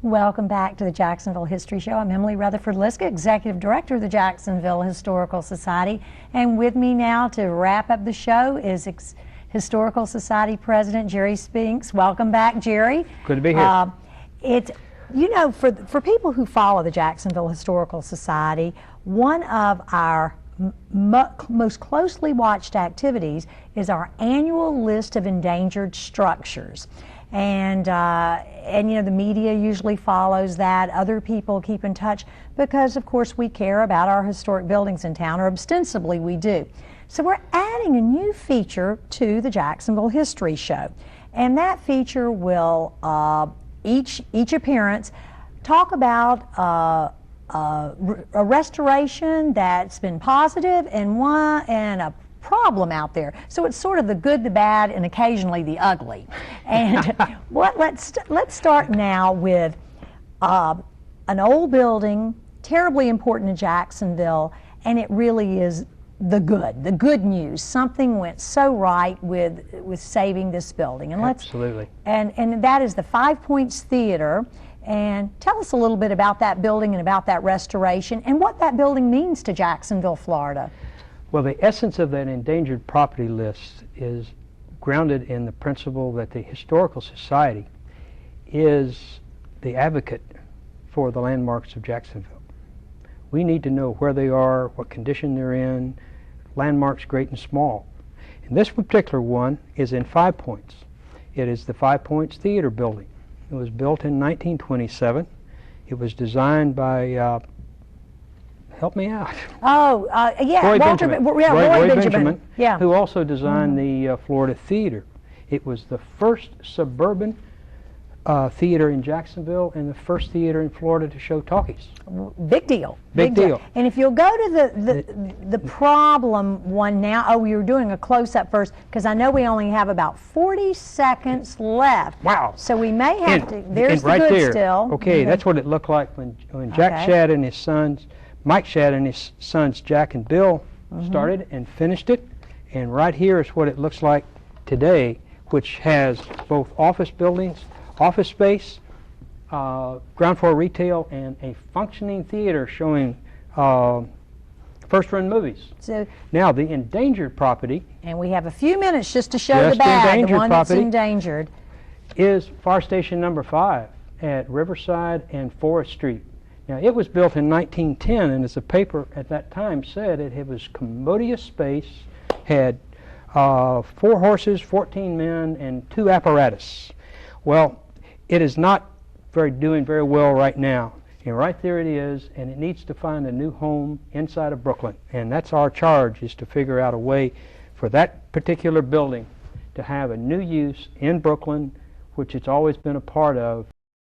Welcome back to the Jacksonville History Show. I'm Emily Rutherford-Liska, Executive Director of the Jacksonville Historical Society. And with me now to wrap up the show is Historical Society President Jerry Spinks. Welcome back, Jerry. Good to be here. For people who follow the Jacksonville Historical Society, one of our most closely watched activities is our annual list of endangered structures. And the media usually follows that. Other people keep in touch because, of course, we care about our historic buildings in town, or ostensibly we do. So we're adding a new feature to the Jacksonville History Show. And that feature will, each appearance, talk about a restoration that's been positive and a problem out there. So it's sort of the good, the bad, and occasionally the ugly. And let's start now with an old building, terribly important to Jacksonville, and it really is the good news. Something went so right with saving this building. And Absolutely. And that is the Five Points Theater. And tell us a little bit about that building and about that restoration and what that building means to Jacksonville, Florida. Well, the essence of that endangered property list is grounded in the principle that the Historical Society is the advocate for the landmarks of Jacksonville. We need to know where they are, what condition they're in, landmarks great and small. And this particular one is in 5 Points. It is the 5 Points Theater building. It was built in 1927. It was designed by help me out. Roy Benjamin, yeah. Who also designed the Florida Theater. It was the first suburban theater in Jacksonville and the first theater in Florida to show talkies. Big deal. Big deal. And if you'll go to the problem one now, we were doing a close-up first because I know we only have about 40 seconds left. Wow. So we may have to, there's the right good there. still. Okay, that's what it looked like when Jack Shadd and his sons, Mike Shadd and his sons Jack and Bill started and finished it. And right here is what it looks like today, which has both office buildings, office space, ground floor retail, and a functioning theater showing first-run movies. So now the endangered property, and we have a few minutes just to show the bad, the one that's endangered, is Fire Station number 5 at Riverside and Forest Street. Now it was built in 1910, and as the paper at that time said, it was commodious space, had 4 horses, 14 men, and 2 apparatus. Well, it is not doing very well right now. And right there it is, and it needs to find a new home inside of Brooklyn. And that's our charge, is to figure out a way for that particular building to have a new use in Brooklyn, which it's always been a part of,